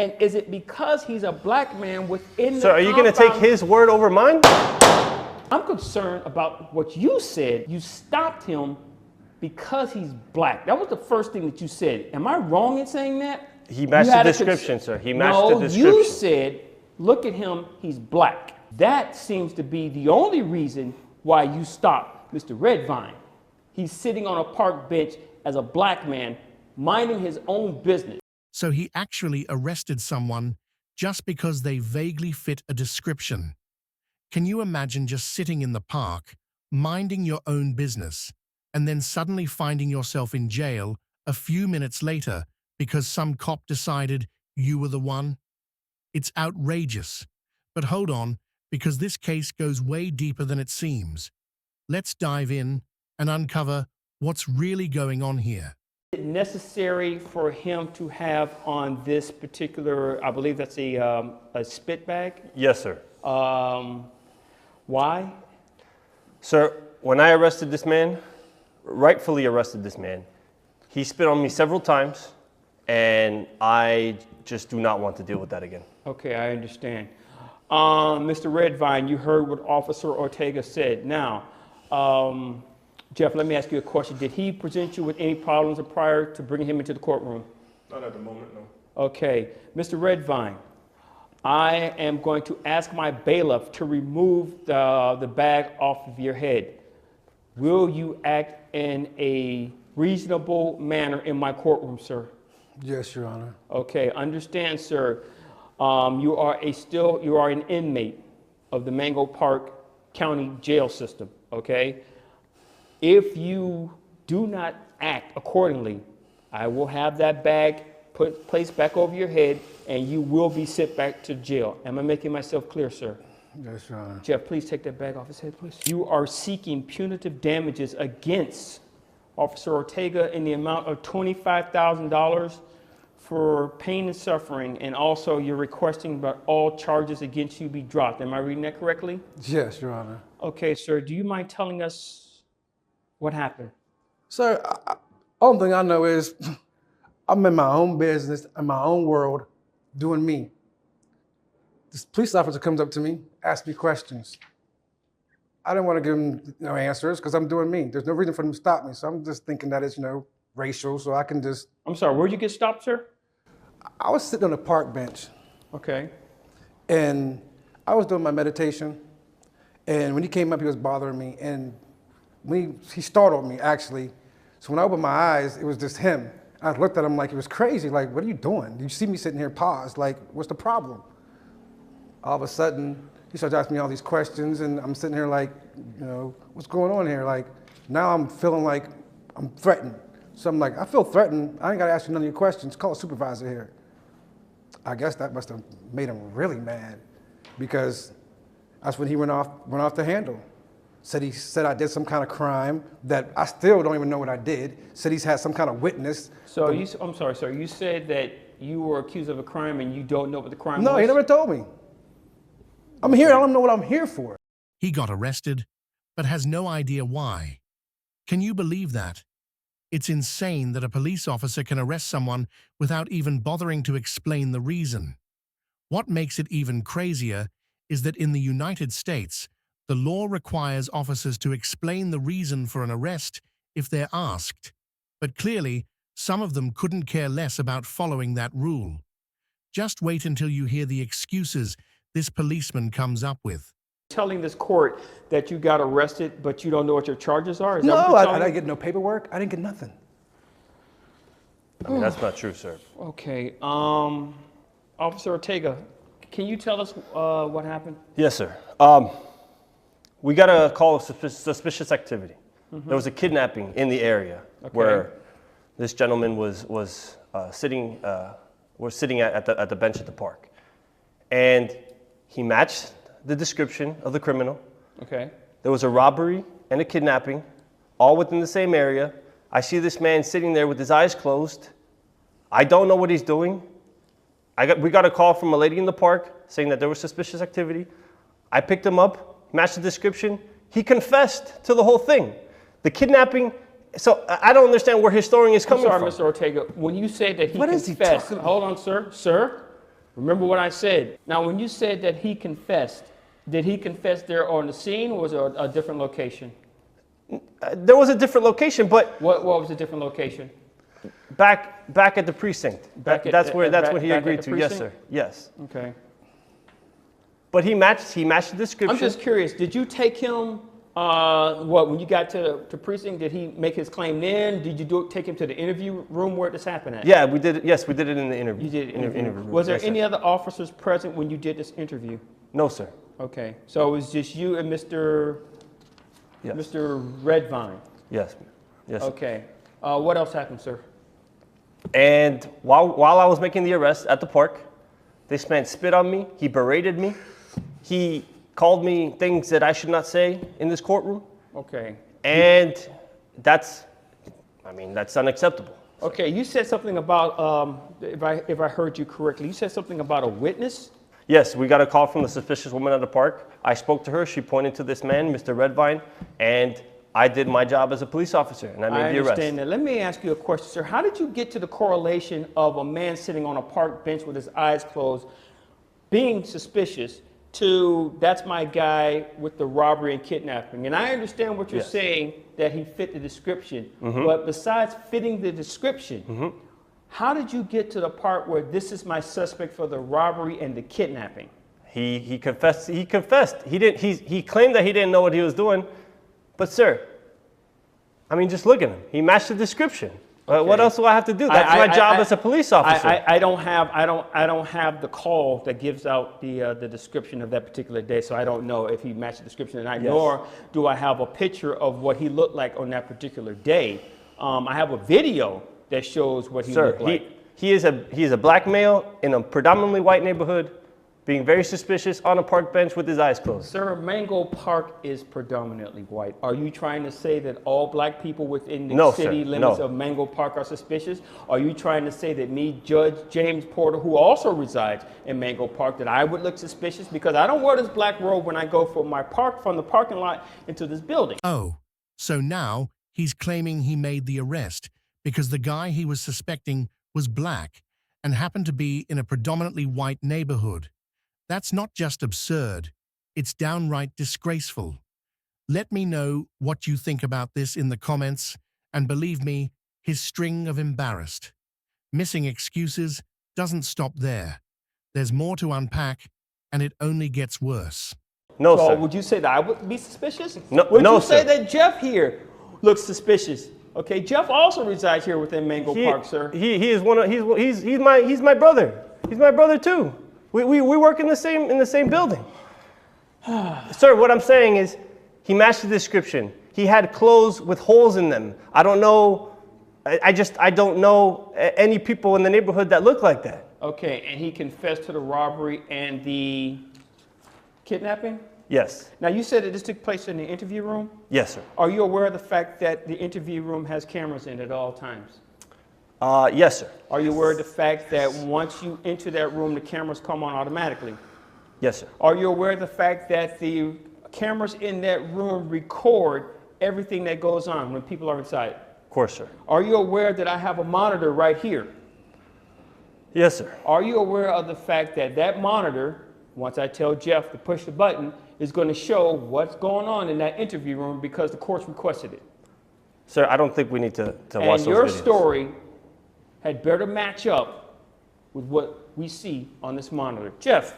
And is it because he's a black man within the So are you going to take his word over mine? I'm concerned about what you said. You stopped him because he's black. That was the first thing that you said. Am I wrong in saying that? He matched the description, sir. He matched the description. No, you said, look at him, he's black. That seems to be the only reason why you stopped Mr. Redvine. He's sitting on a park bench as a black man, minding his own business. So he actually arrested someone just because they vaguely fit a description. Can you imagine just sitting in the park, minding your own business, and then suddenly finding yourself in jail a few minutes later because some cop decided you were the one? It's outrageous. But hold on, because this case goes way deeper than it seems. Let's dive in and uncover what's really going on here. Is it necessary for him to have on this particular, I believe that's a spit bag? Yes, sir. Why? Sir, when I arrested this man, rightfully arrested this man, he spit on me several times, and I just do not want to deal with that again. Okay, I understand. Mr. Redvine, you heard what Officer Ortega said. Now, Jeff, let me ask you a question. Did he present you with any problems prior to bringing him into the courtroom? Not at the moment, no. Okay. Mr. Redvine, I am going to ask my bailiff to remove the bag off of your head. Will you act in a reasonable manner in my courtroom, sir? Yes, Your Honor. Okay, understand, sir. You are an inmate of the Mango Park County jail system, okay? If you do not act accordingly, I will have that bag placed back over your head and you will be sent back to jail. Am I making myself clear, sir? Yes, Your Honor. Jeff, please take that bag off his head, please. You are seeking punitive damages against Officer Ortega in the amount of $25,000 for pain and suffering, and also you're requesting that all charges against you be dropped. Am I reading that correctly? Yes, Your Honor. Okay, sir, do you mind telling us what happened? Sir, only thing I know is I'm in my own business, in my own world, doing me. This police officer comes up to me, asks me questions. I didn't want to give him no answers because I'm doing me. There's no reason for him to stop me, so I'm just thinking that it's, racial, so I can just... I'm sorry, where'd you get stopped, sir? I was sitting on a park bench. Okay. And I was doing my meditation, and when he came up, he was bothering me, and when he startled me, actually. So when I opened my eyes, it was just him. I looked at him like he was crazy, like, what are you doing? You see me sitting here paused, like, what's the problem? All of a sudden, he starts asking me all these questions, and I'm sitting here like, what's going on here? Like, now I'm feeling like I'm threatened. So I'm like, I feel threatened. I ain't got to ask you none of your questions. Call a supervisor here. I guess that must have made him really mad, because that's when he went off the handle. He said I did some kind of crime that I still don't even know what I did. Said he's had some kind of witness. So I'm sorry, sir. You said that you were accused of a crime and you don't know what the crime was? No, he never told me. I'm here. I don't know what I'm here for. He got arrested, but has no idea why. Can you believe that? It's insane that a police officer can arrest someone without even bothering to explain the reason. What makes it even crazier is that in the United States, the law requires officers to explain the reason for an arrest if they're asked. But clearly, some of them couldn't care less about following that rule. Just wait until you hear the excuses this policeman comes up with. Telling this court that you got arrested, but you don't know what your charges are? No, I didn't get no paperwork. I didn't get nothing. I mean, that's not true, sir. Okay. Officer Ortega, can you tell us what happened? Yes, sir. We got a call of suspicious activity. Mm-hmm. There was a kidnapping in the area where this gentleman was sitting at the bench at the park, and he matched the description of the criminal. Okay. There was a robbery and a kidnapping, all within the same area. I see this man sitting there with his eyes closed. I don't know what he's doing. We got a call from a lady in the park saying that there was suspicious activity. I picked him up, matched the description. He confessed to the whole thing. The kidnapping, so I don't understand where his story is coming from. I'm sorry, Mr. Ortega. When you say that he confessed, hold on, sir. Sir, Remember what I said. Now, when you said that he confessed, did he confess there on the scene, or was it a different location? There was a different location, but What was the different location? back at the precinct. Back at- That's when he back at agreed the to. Yes, precinct? sir. Yes. Okay. But he matched the description. I'm just curious, did you take him, when you got to precinct, did he make his claim then? Did you take him to the interview room where this happened at? Yeah, we did it. Yes, we did it in the interview. You did in the interview. room. Was there Yes, sir. any other officers present when you did this interview? No, sir. Okay, so it was just you and Mr. Yes. Mr. Redvine? Yes. Yes. sir. Okay. What else happened, sir? And while I was making the arrest at the park, this man spit on me. He berated me. He called me things that I should not say in this courtroom. Okay. And that's unacceptable. Okay, you said something about, if I heard you correctly, you said something about a witness? Yes, we got a call from the suspicious woman at the park. I spoke to her. She pointed to this man, Mr. Redvine, and I did my job as a police officer, and I made the arrest. understand that. Let me ask you a question, sir. How did you get to the correlation of a man sitting on a park bench with his eyes closed, being suspicious, to that's my guy with the robbery and kidnapping? And I understand what you're Yes. saying, that he fit the description. But besides fitting the description, how did you get to the part where this is my suspect for the robbery and the kidnapping? He confessed. He confessed. He claimed that he didn't know what he was doing. But sir, I mean, just look at him. He matched the description. What Okay. else do I have to do? That's my job as a police officer. I don't have the call that gives out the description of that particular day, so I don't know if he matched the description or not. Yes. Nor do I have a picture of what he looked like on that particular day. I have a video that shows what he Sir, looked like. he is a black male in a predominantly white neighborhood, being very suspicious on a park bench with his eyes closed. Sir, Mango Park is predominantly white. Are you trying to say that all black people within the No, sir, city limits no. of Mango Park are suspicious? Are you trying to say that me, Judge James Porter, who also resides in Mango Park, that I would look suspicious? Because I don't wear this black robe when I go from the parking lot into this building. Oh, so now he's claiming he made the arrest because the guy he was suspecting was black and happened to be in a predominantly white neighborhood. That's not just absurd, it's downright disgraceful. Let me know what you think about this in the comments, and believe me, his string of embarrassed. Missing excuses doesn't stop there. There's more to unpack, and it only gets worse. No, So sir. would you say that I would be suspicious? No- Would no, you say sir. that Jeff here looks suspicious? Okay, Jeff also resides here within Mango Park, sir. He is one of he's my brother. He's my brother too. We work in the same building. Sir, what I'm saying is he matched the description. He had clothes with holes in them. I don't know. I don't know any people in the neighborhood that look like that. Okay, and he confessed to the robbery and the kidnapping? Yes. Now, you said that this took place in the interview room. Yes, sir. Are you aware of the fact that the interview room has cameras in it at all times? Yes, sir. Are you aware of the fact that once you enter that room, the cameras come on automatically? Yes, sir. Are you aware of the fact that the cameras in that room record everything that goes on when people are inside? Of course, sir. Are you aware that I have a monitor right here? Yes, sir. Are you aware of the fact that that monitor, once I tell Jeff to push the button, is going to show what's going on in that interview room because the court's requested it? Sir, I don't think we need to watch And those your videos. story had better match up with what we see on this monitor. Jeff,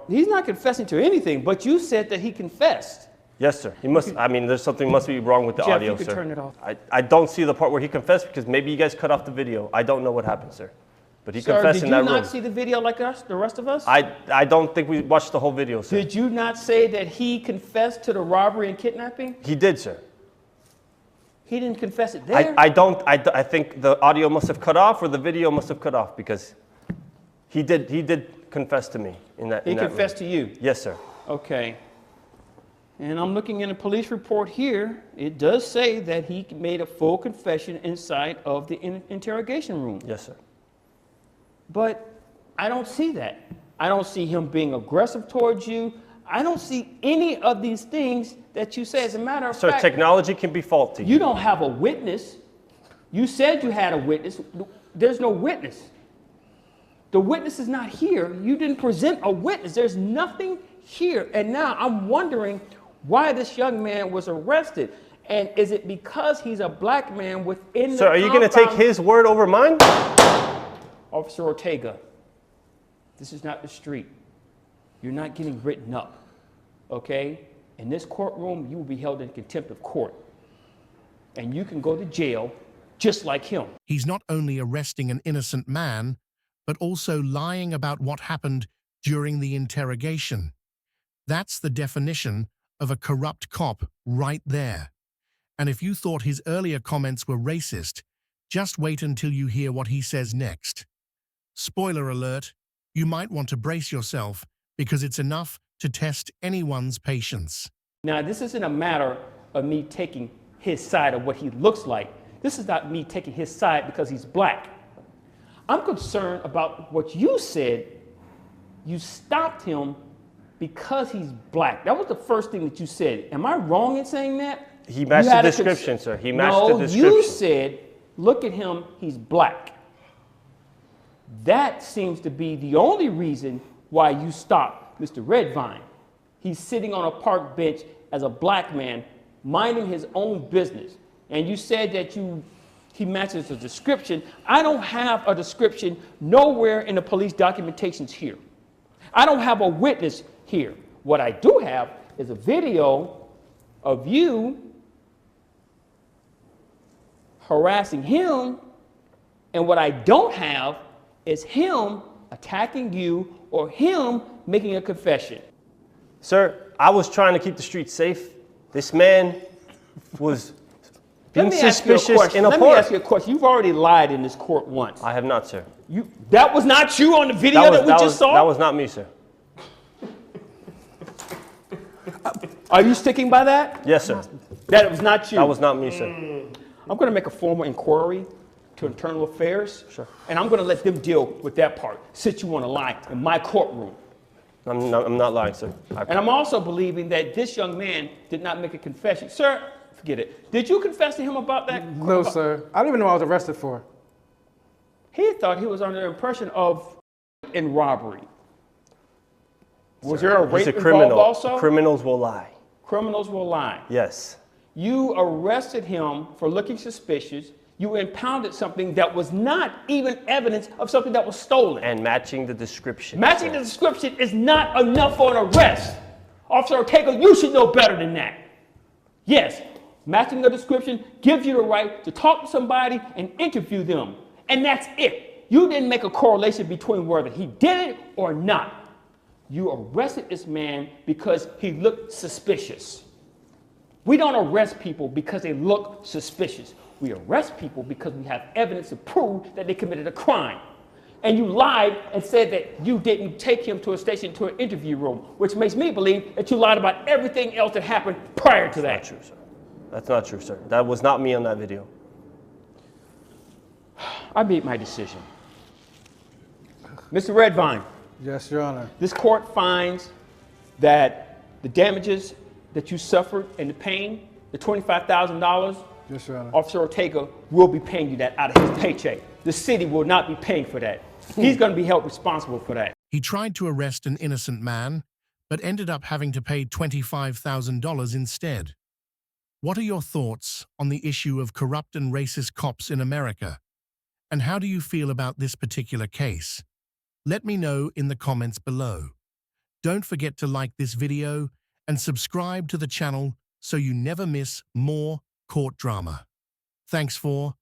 he's not confessing to anything, but you said that he confessed. Yes, sir. He must. I mean, there's something must be wrong with the Jeff, audio, you could sir. turn it off. I don't see the part where he confessed because maybe you guys cut off the video. I don't know what happened, sir. But he Sir, confessed did in you that not room. see the video like us, the rest of us? I don't think we watched the whole video, sir. Did you not say that he confessed to the robbery and kidnapping? He did, sir. He didn't confess it there. I think the audio must have cut off or the video must have cut off because he did confess to me in that. He in that confessed room. to you. Yes, sir. Okay. And I'm looking in a police report here. It does say that he made a full confession inside of the interrogation room. Yes, sir. But I don't see that. I don't see him being aggressive towards you. I don't see any of these things that you say. As a matter of Sir, fact, technology can be faulty. you don't have a witness. You said you had a witness. There's no witness. The witness is not here. You didn't present a witness. There's nothing here. And now I'm wondering why this young man was arrested. And is it because he's a black man within the Sir, are you going to take his word over mine? Officer Ortega, this is not the street. You're not getting written up, okay? In this courtroom, you will be held in contempt of court. And you can go to jail just like him. He's not only arresting an innocent man, but also lying about what happened during the interrogation. That's the definition of a corrupt cop right there. And if you thought his earlier comments were racist, just wait until you hear what he says next. Spoiler alert, you might want to brace yourself because it's enough to test anyone's patience. Now, this isn't a matter of me taking his side of what he looks like. This is not me taking his side because he's black. I'm concerned about what you said. You stopped him because he's black. That was the first thing that you said. Am I wrong in saying that? He matched the description, sir. He matched the description. No, you said, look at him, he's black. That seems to be the only reason why you stopped Mr. Redvine. He's sitting on a park bench as a black man, minding his own business. And you said that he matches the description. I don't have a description nowhere in the police documentations here. I don't have a witness here. What I do have is a video of you harassing him, and what I don't have is him attacking you or him making a confession. Sir, I was trying to keep the streets safe. This man was being suspicious in a park. Let me ask you a question. You've already lied in this court once. I have not, sir. That was not you on the video that we just saw? That was not me, sir. Are you sticking by that? Yes, sir. That was not you? That was not me, sir. I'm going to make a formal inquiry to Internal Affairs. Sure. And I'm going to let them deal with that part, since you want to lie in my courtroom. I'm not lying, sir. And I'm also believing that this young man did not make a confession. Sir, forget it. Did you confess to him about that? No, sir. I don't even know what I was arrested for. He thought he was under the impression of in robbery. Was there a rape He's a involved criminal. also? Criminals will lie. Criminals will lie. Yes. You arrested him for looking suspicious. You impounded something that was not even evidence of something that was stolen. And matching the description. Matching the description is not enough for an arrest. Officer Ortega, you should know better than that. Yes, matching the description gives you the right to talk to somebody and interview them. And that's it. You didn't make a correlation between whether he did it or not. You arrested this man because he looked suspicious. We don't arrest people because they look suspicious. We arrest people because we have evidence to prove that they committed a crime. And you lied and said that you didn't take him to a station, to an interview room, which makes me believe that you lied about everything else that happened prior to that. That's not true, sir. That's not true, sir. That was not me on that video. I made my decision. Mr. Redvine, Yes, Your Honor. this court finds that the damages that you suffered and the pain, the $25,000, Yes, Your Honor. Officer Ortega will be paying you that out of his paycheck. The city will not be paying for that. He's going to be held responsible for that. He tried to arrest an innocent man, but ended up having to pay $25,000 instead. What are your thoughts on the issue of corrupt and racist cops in America? And how do you feel about this particular case? Let me know in the comments below. Don't forget to like this video and subscribe to the channel so you never miss more court drama. Thanks for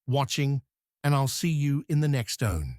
watching, and I'll see you in the next one.